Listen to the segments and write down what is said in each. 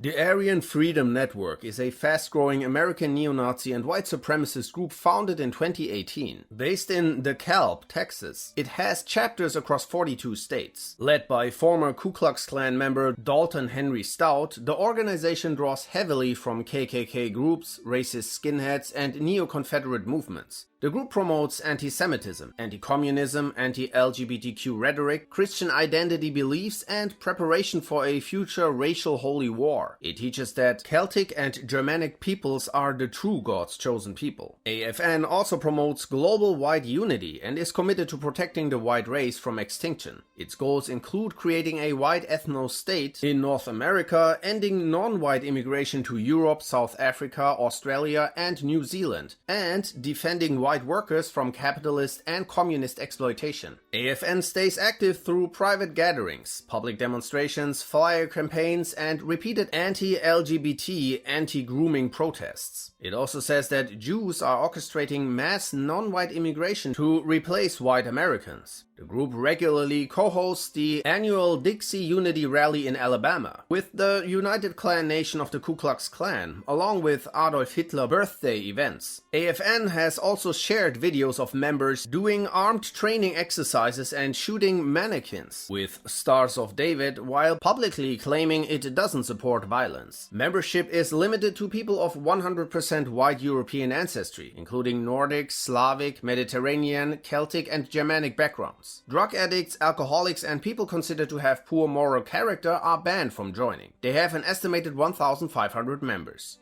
The Aryan Freedom Network is a fast-growing American neo-Nazi and white supremacist group founded in 2018. Based in DeKalb, Texas, it has chapters across 42 states. Led by former Ku Klux Klan member Dalton Henry Stout, the organization draws heavily from KKK groups, racist skinheads, and neo-Confederate movements. The group promotes anti-Semitism, anti-communism, anti-LGBTQ rhetoric, Christian identity beliefs, and preparation for a future racial holy war. It teaches that Celtic and Germanic peoples are the true God's chosen people. AFN also promotes global white unity and is committed to protecting the white race from extinction. Its goals include creating a white ethno-state in North America, ending non-white immigration to Europe, South Africa, Australia, and New Zealand, and defending white workers from capitalist and communist exploitation. AFN stays active through private gatherings, public demonstrations, flyer campaigns, and repeated anti-LGBT, anti-grooming protests. It also says that Jews are orchestrating mass non-white immigration to replace white Americans. The group regularly co-hosts the annual Dixie Unity Rally in Alabama with the United Klan Nation of the Ku Klux Klan, along with Adolf Hitler birthday events. AFN has also shared videos of members doing armed training exercises and shooting mannequins with Stars of David while publicly claiming it doesn't support violence. Membership is limited to people of 100% white European ancestry, including Nordic, Slavic, Mediterranean, Celtic, and Germanic backgrounds. Drug addicts, alcoholics, and people considered to have poor moral character are banned from joining. They have an estimated 1,500 members.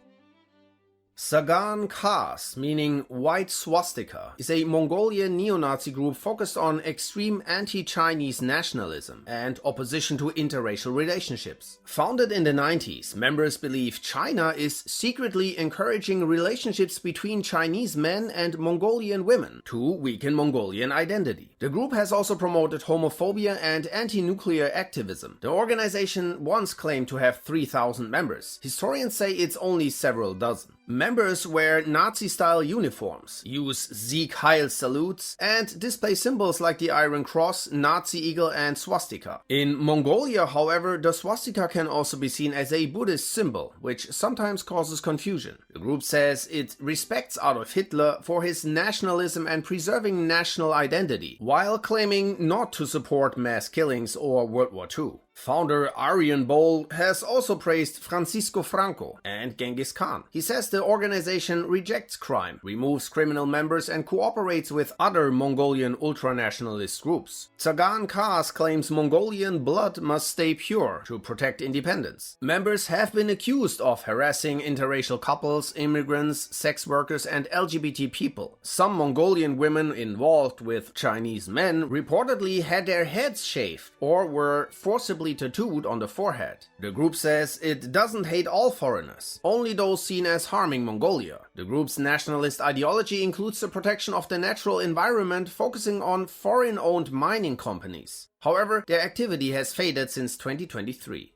Tsagaan Khas, meaning white swastika, is a Mongolian neo-Nazi group focused on extreme anti-Chinese nationalism and opposition to interracial relationships. Founded in the 90s, members believe China is secretly encouraging relationships between Chinese men and Mongolian women to weaken Mongolian identity. The group has also promoted homophobia and anti-nuclear activism. The organization once claimed to have 3,000 members. Historians say it's only several dozen. Members wear Nazi-style uniforms, use Sieg Heil salutes, and display symbols like the Iron Cross, Nazi eagle, and swastika. In Mongolia, however, the swastika can also be seen as a Buddhist symbol, which sometimes causes confusion. The group says it respects Adolf Hitler for his nationalism and preserving national identity, while claiming not to support mass killings or World War II. Founder Aryan has also praised Francisco Franco and Genghis Khan. He says the organization rejects crime, removes criminal members, and cooperates with other Mongolian ultranationalist groups. Tsagaan Khas claims Mongolian blood must stay pure to protect independence. Members have been accused of harassing interracial couples, immigrants, sex workers, and LGBT people. Some Mongolian women involved with Chinese men reportedly had their heads shaved or were forcibly tattooed on the forehead. The group says it doesn't hate all foreigners, only those seen as harming Mongolia. The group's nationalist ideology includes the protection of the natural environment, focusing on foreign-owned mining companies. However, their activity has faded since 2023.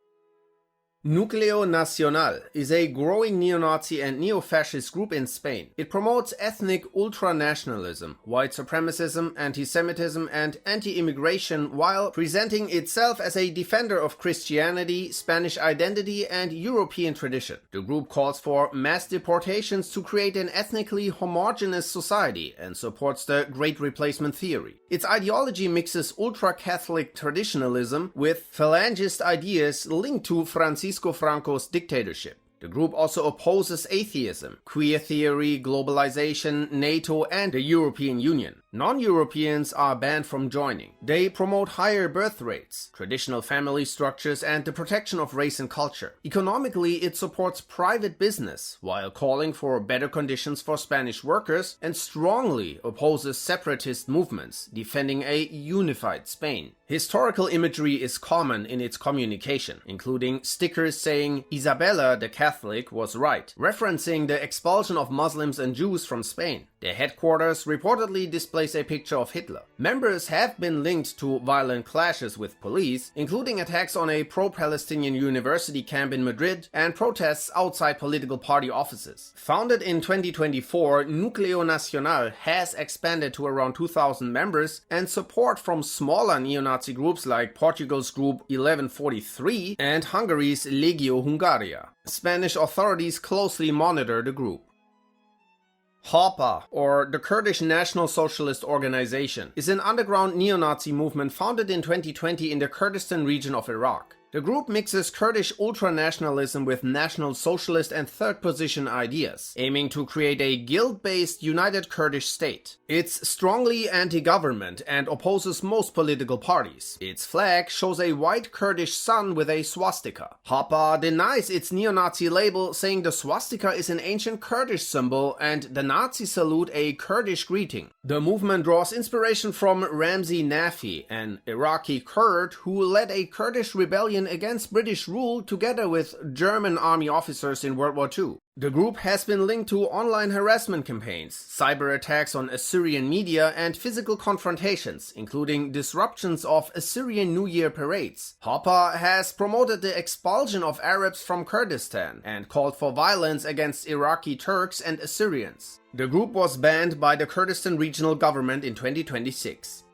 Núcleo Nacional is a growing neo-Nazi and neo-fascist group in Spain. It promotes ethnic ultranationalism, white supremacism, anti-Semitism, and anti-immigration while presenting itself as a defender of Christianity, Spanish identity, and European tradition. The group calls for mass deportations to create an ethnically homogeneous society and supports the Great Replacement theory. Its ideology mixes ultra-Catholic traditionalism with phalangist ideas linked to Francisco Franco's dictatorship. The group also opposes atheism, queer theory, globalization, NATO, and the European Union. Non-Europeans are banned from joining. They promote higher birth rates, traditional family structures, and the protection of race and culture. Economically, it supports private business, while calling for better conditions for Spanish workers, and strongly opposes separatist movements, defending a unified Spain. Historical imagery is common in its communication, including stickers saying Isabella the Catholic was right, referencing the expulsion of Muslims and Jews from Spain. Their headquarters reportedly display displays a picture of Hitler. Members have been linked to violent clashes with police, including attacks on a pro-Palestinian university camp in Madrid and protests outside political party offices. Founded in 2024, Núcleo Nacional has expanded to around 2,000 members, and support from smaller neo-Nazi groups like Portugal's Group 1143 and Hungary's Legio Hungaria. Spanish authorities closely monitor the group. Hawpa, or the Kurdish National Socialist Organization, is an underground neo-Nazi movement founded in 2020 in the Kurdistan region of Iraq. The group mixes Kurdish ultranationalism with National Socialist and third position ideas, aiming to create a guild-based united Kurdish state. It's strongly anti-government and opposes most political parties. Its flag shows a white Kurdish sun with a swastika. Hawpa denies its neo-Nazi label, saying the swastika is an ancient Kurdish symbol and the Nazi salute a Kurdish greeting. The movement draws inspiration from Ramzi Nafi, an Iraqi Kurd who led a Kurdish rebellion against British rule together with German army officers in World War II. The group has been linked to online harassment campaigns, cyber attacks on Assyrian media, and physical confrontations, including disruptions of Assyrian New Year parades. Hawpa has promoted the expulsion of Arabs from Kurdistan and called for violence against Iraqi Turks and Assyrians. The group was banned by the Kurdistan regional government in 2026.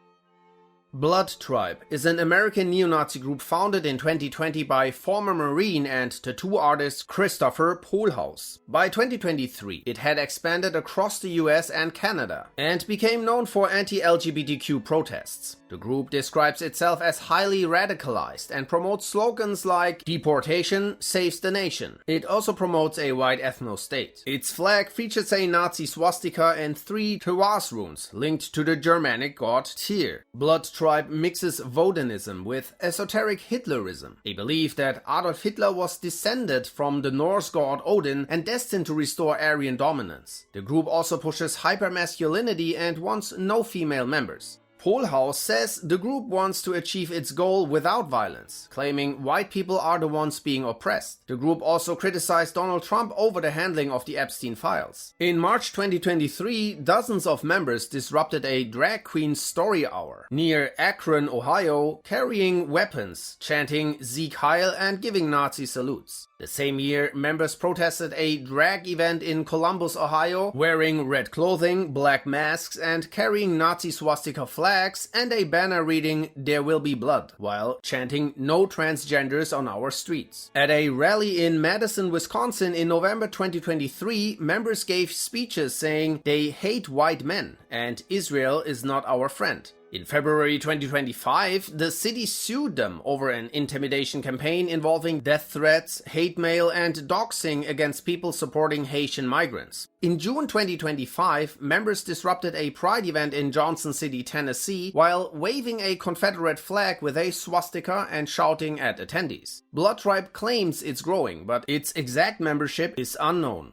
Blood Tribe is an American neo-Nazi group founded in 2020 by former Marine and tattoo artist Christopher Pohlhaus. By 2023, it had expanded across the US and Canada and became known for anti-LGBTQ protests. The group describes itself as highly radicalized and promotes slogans like "Deportation saves the nation." It also promotes a white ethno-state. Its flag features a Nazi swastika and 3 Tawaz runes linked to the Germanic god Tyr. Blood Tribe mixes Wotanism with esoteric Hitlerism, a belief that Adolf Hitler was descended from the Norse god Odin and destined to restore Aryan dominance. The group also pushes hypermasculinity and wants no female members. Pohlhaus says the group wants to achieve its goal without violence, claiming white people are the ones being oppressed. The group also criticized Donald Trump over the handling of the Epstein files. In March 2023, dozens of members disrupted a drag queen story hour near Akron, Ohio, carrying weapons, chanting "Sieg Heil" and giving Nazi salutes. The same year, members protested a drag event in Columbus, Ohio, wearing red clothing, black masks, and carrying Nazi swastika flags and a banner reading "There will be blood," while chanting "No transgenders on our streets." At a rally in Madison, Wisconsin in November 2023, members gave speeches saying they hate white men and Israel is not our friend. In February 2025, the city sued them over an intimidation campaign involving death threats, hate mail, and doxing against people supporting Haitian migrants. In June 2025, members disrupted a pride event in Johnson City, Tennessee, while waving a Confederate flag with a swastika and shouting at attendees. Blood Tribe claims it's growing, but its exact membership is unknown.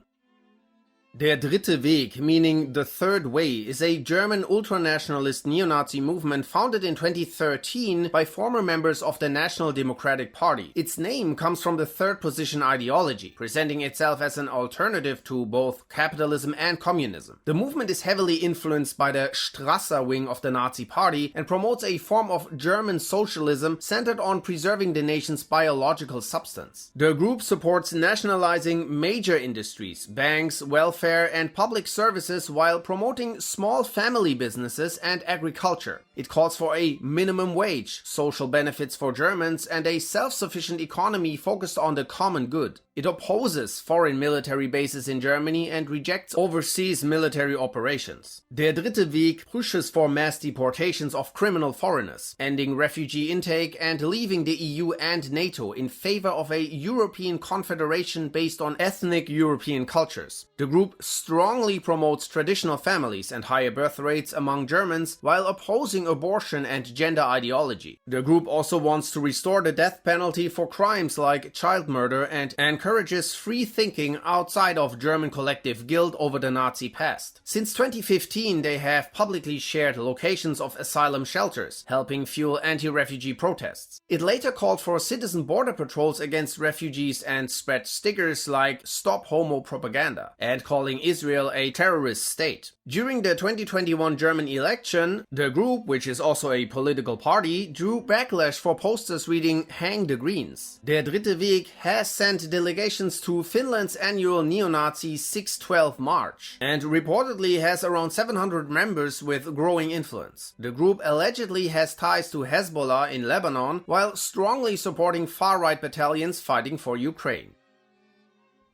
Der Dritte Weg, meaning the Third Way, is a German ultranationalist neo-Nazi movement founded in 2013 by former members of the National Democratic Party. Its name comes from the third position ideology, presenting itself as an alternative to both capitalism and communism. The movement is heavily influenced by the Strasser wing of the Nazi Party and promotes a form of German socialism centered on preserving the nation's biological substance. The group supports nationalizing major industries, banks, welfare, and public services while promoting small family businesses and agriculture. It calls for a minimum wage, social benefits for Germans, and a self-sufficient economy focused on the common good. It opposes foreign military bases in Germany and rejects overseas military operations. Der Dritte Weg pushes for mass deportations of criminal foreigners, ending refugee intake and leaving the EU and NATO in favor of a European confederation based on ethnic European cultures. The group strongly promotes traditional families and higher birth rates among Germans while opposing abortion and gender ideology. The group also wants to restore the death penalty for crimes like child murder and encourages free thinking outside of German collective guilt over the Nazi past. Since 2015, they have publicly shared locations of asylum shelters, helping fuel anti-refugee protests. It later called for citizen border patrols against refugees and spread stickers like "Stop Homo" propaganda, and calling Israel a terrorist state. During the 2021 German election, the group, which is also a political party, drew backlash for posters reading "Hang the Greens." Der Dritte Weg has sent delegations to Finland's annual neo-Nazi 6/12 march, and reportedly has around 700 members with growing influence. The group allegedly has ties to Hezbollah in Lebanon, while strongly supporting far-right battalions fighting for Ukraine.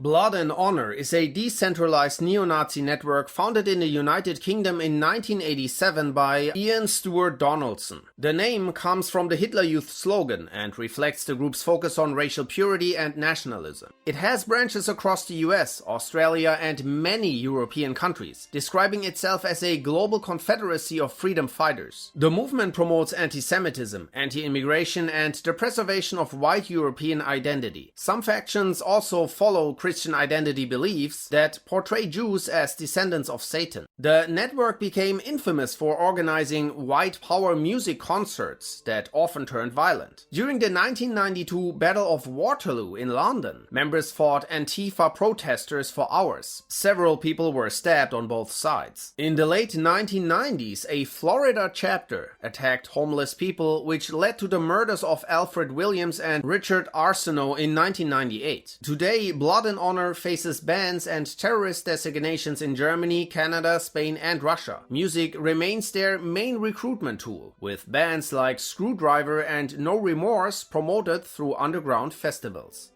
Blood and Honor is a decentralized neo-Nazi network founded in the United Kingdom in 1987 by Ian Stewart Donaldson. The name comes from the Hitler Youth slogan and reflects the group's focus on racial purity and nationalism. It has branches across the US, Australia, and many European countries, describing itself as a global confederacy of freedom fighters. The movement promotes anti-Semitism, anti-immigration, and the preservation of white European identity. Some factions also follow Christian identity beliefs that portray Jews as descendants of Satan. The network became infamous for organizing white power music concerts that often turned violent. During the 1992 Battle of Waterloo in London, members fought Antifa protesters for hours. Several people were stabbed on both sides. In the late 1990s, a Florida chapter attacked homeless people, which led to the murders of Alfred Williams and Richard Arsenault in 1998. Today, Blood and Honor faces bans and terrorist designations in Germany, Canada, Spain, and Russia. Music remains their main recruitment tool, with bands like Screwdriver and No Remorse promoted through underground festivals.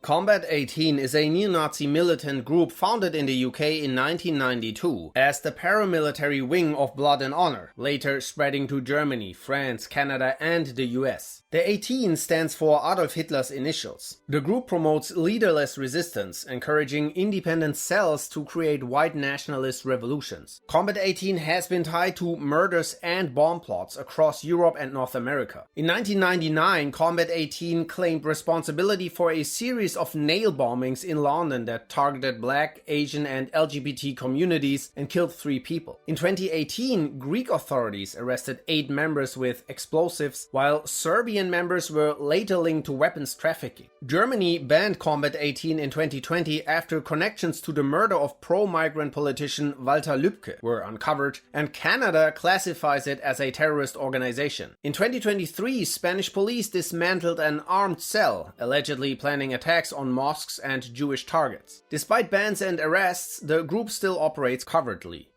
Combat 18 is a neo-Nazi militant group founded in the UK in 1992 as the paramilitary wing of Blood and Honor, later spreading to Germany, France, Canada, and the US. The 18 stands for Adolf Hitler's initials. The group promotes leaderless resistance, encouraging independent cells to create white nationalist revolutions. Combat 18 has been tied to murders and bomb plots across Europe and North America. In 1999, Combat 18 claimed responsibility for a series of nail bombings in London that targeted Black, Asian, and LGBT communities and killed 3 people. In 2018, Greek authorities arrested 8 members with explosives, while Serbian members were later linked to weapons trafficking. Germany banned Combat 18 in 2020 after connections to the murder of pro-migrant politician Walter Lübcke were uncovered, and Canada classifies it as a terrorist organization. In 2023, Spanish police dismantled an armed cell, allegedly planning attacks on mosques and Jewish targets. Despite bans and arrests, the group still operates covertly.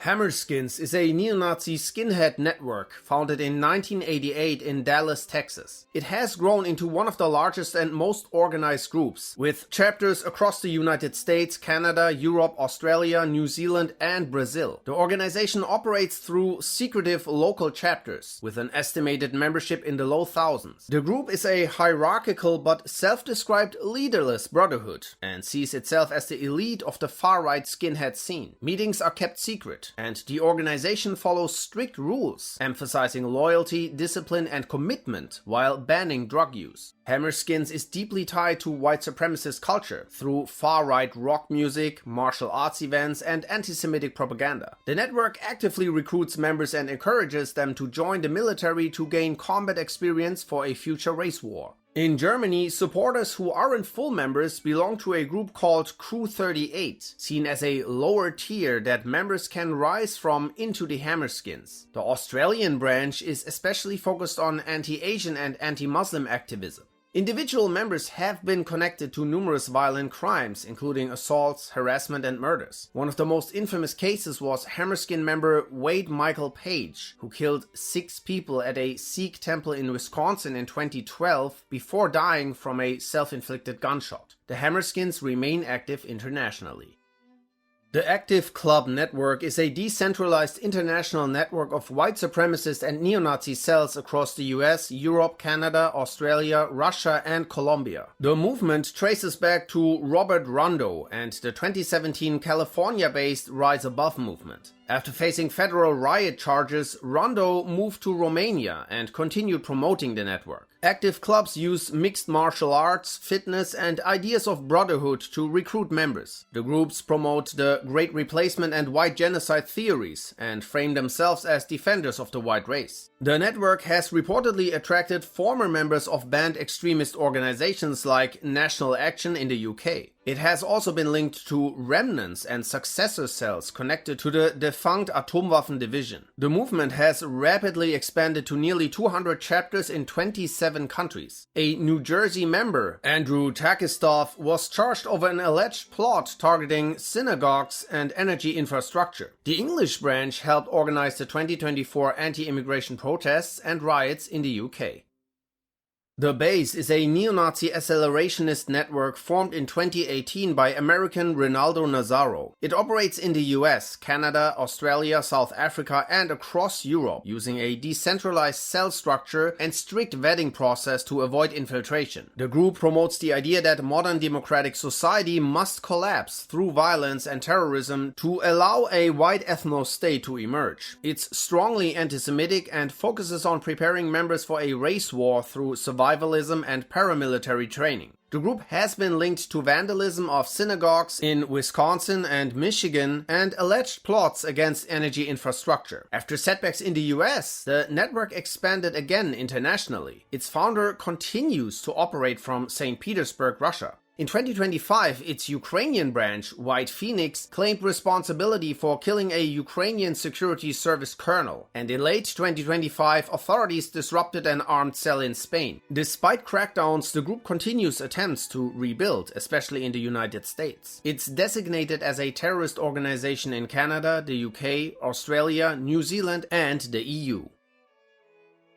Hammerskins is a neo-Nazi skinhead network founded in 1988 in Dallas, Texas. It has grown into one of the largest and most organized groups, with chapters across the United States, Canada, Europe, Australia, New Zealand, and Brazil. The organization operates through secretive local chapters, with an estimated membership in the low thousands. The group is a hierarchical but self-described leaderless brotherhood, and sees itself as the elite of the far-right skinhead scene. Meetings are kept secret, and the organization follows strict rules, emphasizing loyalty, discipline, and commitment while banning drug use. Hammerskins is deeply tied to white supremacist culture through far-right rock music, martial arts events, and anti-Semitic propaganda. The network actively recruits members and encourages them to join the military to gain combat experience for a future race war. In Germany, supporters who aren't full members belong to a group called Crew 38, seen as a lower tier that members can rise from into the Hammerskins. The Australian branch is especially focused on anti-Asian and anti-Muslim activism. Individual members have been connected to numerous violent crimes, including assaults, harassment, and murders. One of the most infamous cases was Hammerskin member Wade Michael Page, who killed 6 people at a Sikh temple in Wisconsin in 2012 before dying from a self-inflicted gunshot. The Hammerskins remain active internationally. The Active Club Network is a decentralized international network of white supremacist and neo-Nazi cells across the US, Europe, Canada, Australia, Russia, and Colombia. The movement traces back to Robert Rondo and the 2017 California-based Rise Above movement. After facing federal riot charges, Rondo moved to Romania and continued promoting the network. Active clubs use mixed martial arts, fitness, and ideas of brotherhood to recruit members. The groups promote the Great Replacement and white genocide theories and frame themselves as defenders of the white race. The network has reportedly attracted former members of banned extremist organizations like National Action in the UK. It has also been linked to remnants and successor cells connected to the defunct Atomwaffen Division. The movement has rapidly expanded to nearly 200 chapters in 27 countries. A New Jersey member, Andrew Takistov, was charged over an alleged plot targeting synagogues and energy infrastructure. The English branch helped organize the 2024 anti-immigration protests and riots in the UK. The Base is a neo-Nazi accelerationist network formed in 2018 by American Rinaldo Nazaro. It operates in the US, Canada, Australia, South Africa, and across Europe, using a decentralized cell structure and strict vetting process to avoid infiltration. The group promotes the idea that modern democratic society must collapse through violence and terrorism to allow a white ethno-state to emerge. It's strongly anti-Semitic and focuses on preparing members for a race war through survivalism and paramilitary training. The group has been linked to vandalism of synagogues in Wisconsin and Michigan and alleged plots against energy infrastructure. After setbacks in the US, the network expanded again internationally. Its founder continues to operate from St. Petersburg, Russia. In 2025, its Ukrainian branch, White Phoenix, claimed responsibility for killing a Ukrainian security service colonel, and in late 2025, authorities disrupted an armed cell in Spain. Despite crackdowns, the group continues attempts to rebuild, especially in the United States. It's designated as a terrorist organization in Canada, the UK, Australia, New Zealand, and the EU.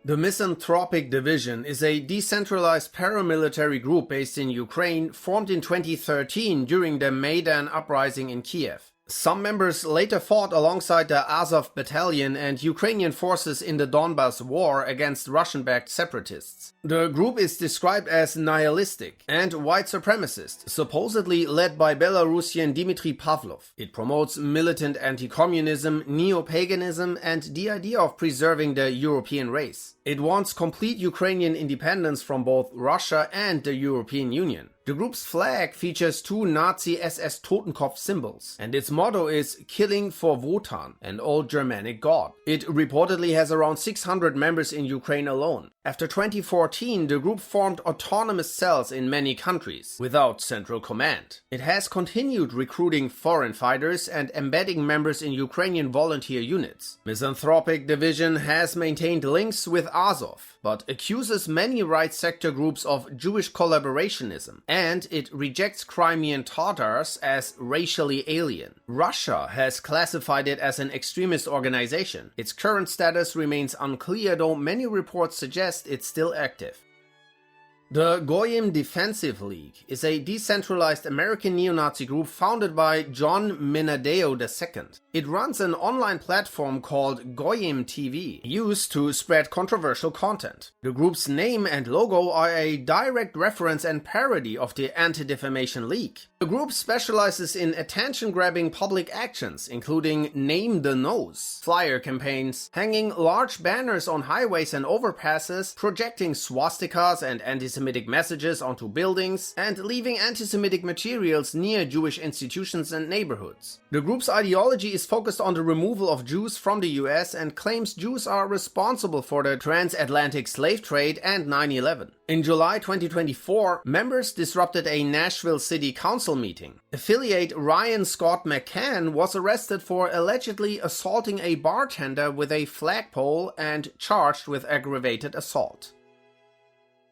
The Misanthropic Division is a decentralized paramilitary group based in Ukraine, formed in 2013 during the Maidan uprising in Kiev. Some members later fought alongside the Azov Battalion and Ukrainian forces in the Donbas War against Russian-backed separatists. The group is described as nihilistic and white supremacist, supposedly led by Belarusian Dmitry Pavlov. It promotes militant anti-communism, neo-paganism, and the idea of preserving the European race. It wants complete Ukrainian independence from both Russia and the European Union. The group's flag features two Nazi SS Totenkopf symbols, and its motto is "Killing for Wotan," an old Germanic god. It reportedly has around 600 members in Ukraine alone. After 2014, the group formed autonomous cells in many countries, without central command. It has continued recruiting foreign fighters and embedding members in Ukrainian volunteer units. Misanthropic Division has maintained links with Azov, but accuses many right sector groups of Jewish collaborationism, and it rejects Crimean Tatars as racially alien. Russia has classified it as an extremist organization. Its current status remains unclear, though many reports suggest it's still active. The Goyim Defensive League is a decentralized American neo-Nazi group founded by John Minadeo II. It runs an online platform called Goyim TV, used to spread controversial content. The group's name and logo are a direct reference and parody of the Anti-Defamation League. The group specializes in attention-grabbing public actions, including Name the Nose, flyer campaigns, hanging large banners on highways and overpasses, projecting swastikas and anti-Semitic messages onto buildings, and leaving anti-Semitic materials near Jewish institutions and neighborhoods. The group's ideology is focused on the removal of Jews from the US and claims Jews are responsible for the transatlantic slave trade and 9/11. In July 2024, members disrupted a Nashville City Council meeting. Affiliate Ryan Scott McCann was arrested for allegedly assaulting a bartender with a flagpole and charged with aggravated assault.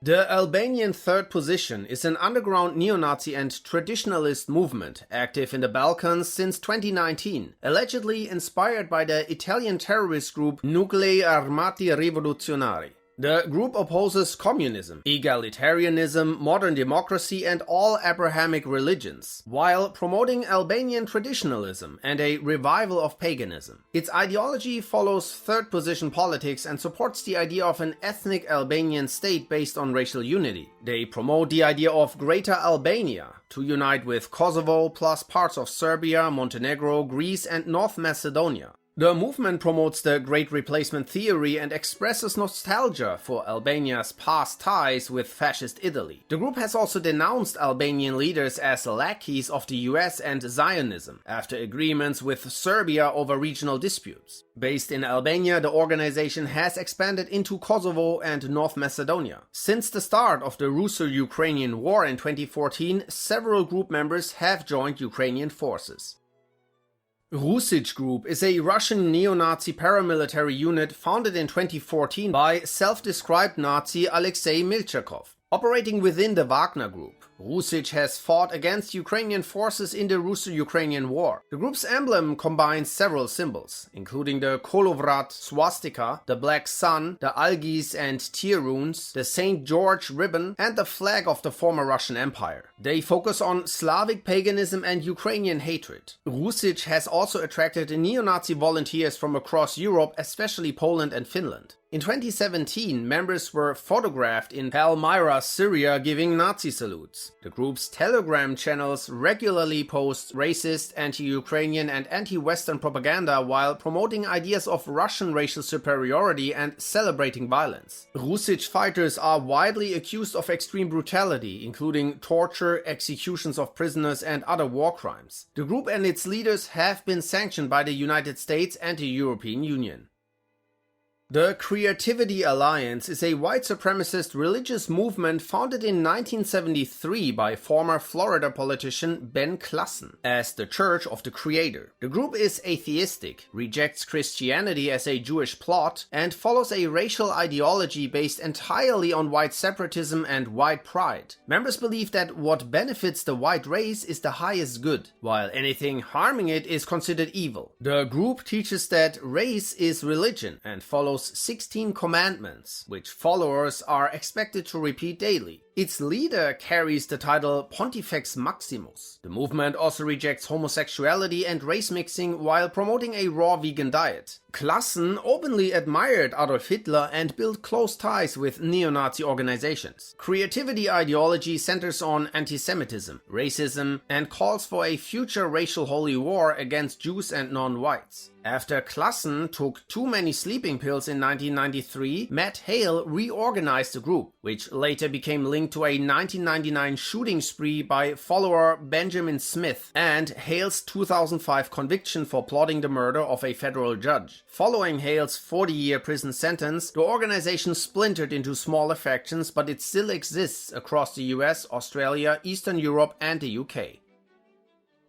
The Albanian Third Position is an underground neo-Nazi and traditionalist movement active in the Balkans since 2019, allegedly inspired by the Italian terrorist group Nuclei Armati Rivoluzionari. The group opposes communism, egalitarianism, modern democracy, and all Abrahamic religions, while promoting Albanian traditionalism and a revival of paganism. Its ideology follows third position politics and supports the idea of an ethnic Albanian state based on racial unity. They promote the idea of Greater Albania, to unite with Kosovo plus parts of Serbia, Montenegro, Greece, and North Macedonia. The movement promotes the Great Replacement theory and expresses nostalgia for Albania's past ties with fascist Italy. The group has also denounced Albanian leaders as lackeys of the US and Zionism, after agreements with Serbia over regional disputes. Based in Albania, the organization has expanded into Kosovo and North Macedonia. Since the start of the Russo-Ukrainian War in 2014, several group members have joined Ukrainian forces. Rusich Group is a Russian neo-Nazi paramilitary unit founded in 2014 by self-described Nazi Alexei Milchakov. Operating within the Wagner Group, Rusich has fought against Ukrainian forces in the Russo-Ukrainian War. The group's emblem combines several symbols, including the Kolovrat swastika, the Black Sun, the Algis and Tyr runes, the St. George ribbon, and the flag of the former Russian Empire. They focus on Slavic paganism and Ukrainian hatred. Rusich has also attracted neo-Nazi volunteers from across Europe, especially Poland and Finland. In 2017, members were photographed in Palmyra, Syria, giving Nazi salutes. The group's Telegram channels regularly post racist, anti-Ukrainian and anti-Western propaganda while promoting ideas of Russian racial superiority and celebrating violence. Rusich fighters are widely accused of extreme brutality, including torture, executions of prisoners, and other war crimes. The group and its leaders have been sanctioned by the United States and the European Union. The Creativity Alliance is a white supremacist religious movement founded in 1973 by former Florida politician Ben Klassen as the Church of the Creator. The group is atheistic, rejects Christianity as a Jewish plot, and follows a racial ideology based entirely on white separatism and white pride. Members believe that what benefits the white race is the highest good, while anything harming it is considered evil. The group teaches that race is religion and follows 16 commandments, which followers are expected to repeat daily. Its leader carries the title Pontifex Maximus. The movement also rejects homosexuality and race mixing while promoting a raw vegan diet. Klassen openly admired Adolf Hitler and built close ties with neo-Nazi organizations. Creativity ideology centers on anti-Semitism, racism, and calls for a future racial holy war against Jews and non-whites. After Klassen took too many sleeping pills in 1993, Matt Hale reorganized the group, which later became linked to a 1999 shooting spree by follower Benjamin Smith and Hale's 2005 conviction for plotting the murder of a federal judge. Following Hale's 40-year prison sentence, the organization splintered into smaller factions, but it still exists across the US, Australia, Eastern Europe, and the UK.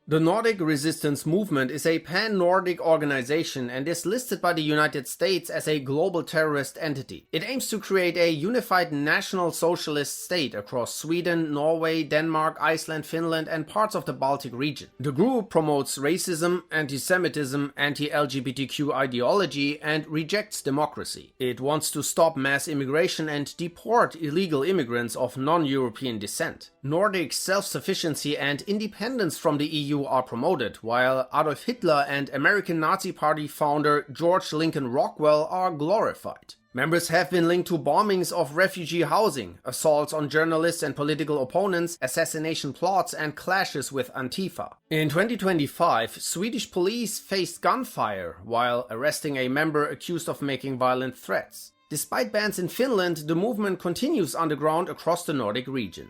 The Nordic resistance movement is a pan-Nordic organization and is listed by the United States as a global terrorist entity. It aims to create a unified national socialist state across Sweden, Norway, Denmark, Iceland, Finland, and parts of the Baltic region. The group promotes racism, anti-Semitism, anti-LGBTQ ideology, and rejects democracy. It wants to stop mass immigration and deport illegal immigrants of non-European descent. Nordic self-sufficiency and independence from the EU are promoted, while Adolf Hitler and American Nazi Party founder George Lincoln Rockwell are glorified. Members have been linked to bombings of refugee housing, assaults on journalists and political opponents, assassination plots, and clashes with Antifa. In 2025, Swedish police faced gunfire while arresting a member accused of making violent threats. Despite bans in Finland, the movement continues underground across the Nordic region.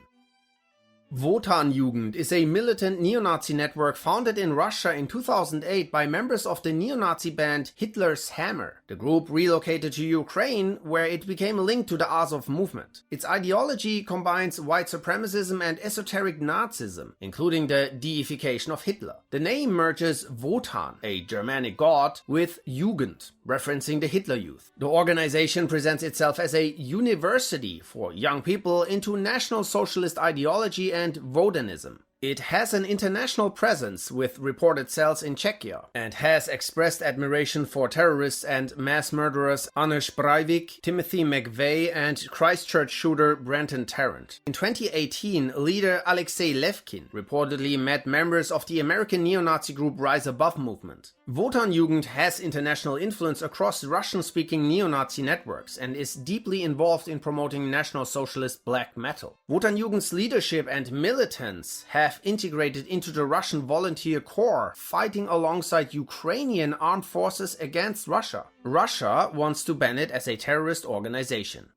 Wotanjugend is a militant neo-Nazi network founded in Russia in 2008 by members of the neo-Nazi band Hitler's Hammer. The group relocated to Ukraine, where it became linked to the Azov movement. Its ideology combines white supremacism and esoteric Nazism, including the deification of Hitler. The name merges Wotan, a Germanic god, with Jugend, referencing the Hitler Youth. The organization presents itself as a university for young people into National Socialist ideology and Wodanism. It has an international presence with reported cells in Czechia and has expressed admiration for terrorists and mass murderers Anders Breivik, Timothy McVeigh, and Christchurch shooter Brenton Tarrant. In 2018, leader Alexei Levkin reportedly met members of the American neo-Nazi group Rise Above movement. Wotanjugend has international influence across Russian-speaking neo-Nazi networks and is deeply involved in promoting National Socialist black metal. Wotanjugend's leadership and militants have have integrated into the Russian volunteer corps, fighting alongside Ukrainian armed forces against Russia. Russia wants to ban it as a terrorist organization.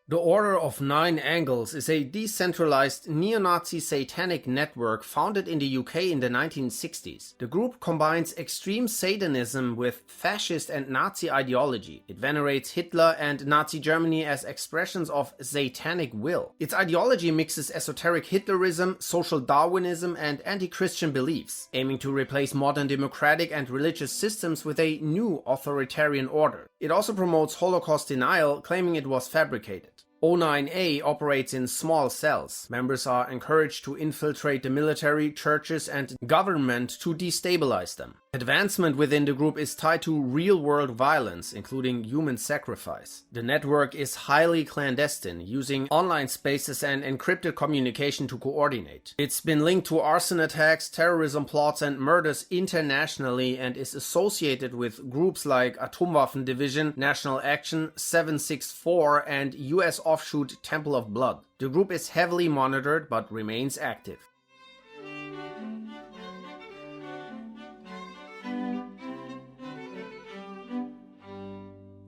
The Order of Nine Angles is a decentralized neo-Nazi satanic network founded in the UK in the 1960s. The group combines extreme Satanism with fascist and Nazi ideology. It venerates Hitler and Nazi Germany as expressions of satanic will. Its ideology mixes esoteric Hitlerism, social Darwinism, and anti-Christian beliefs, aiming to replace modern democratic and religious systems with a new authoritarian order. It also promotes Holocaust denial, claiming it was fabricated. O9A operates in small cells. Members are encouraged to infiltrate the military, churches, and government to destabilize them. Advancement within the group is tied to real-world violence, including human sacrifice. The network is highly clandestine, using online spaces and encrypted communication to coordinate. It's been linked to arson attacks, terrorism plots, and murders internationally, and is associated with groups like Atomwaffen Division, National Action, 764, and US offshoot Temple of Blood. The group is heavily monitored but remains active.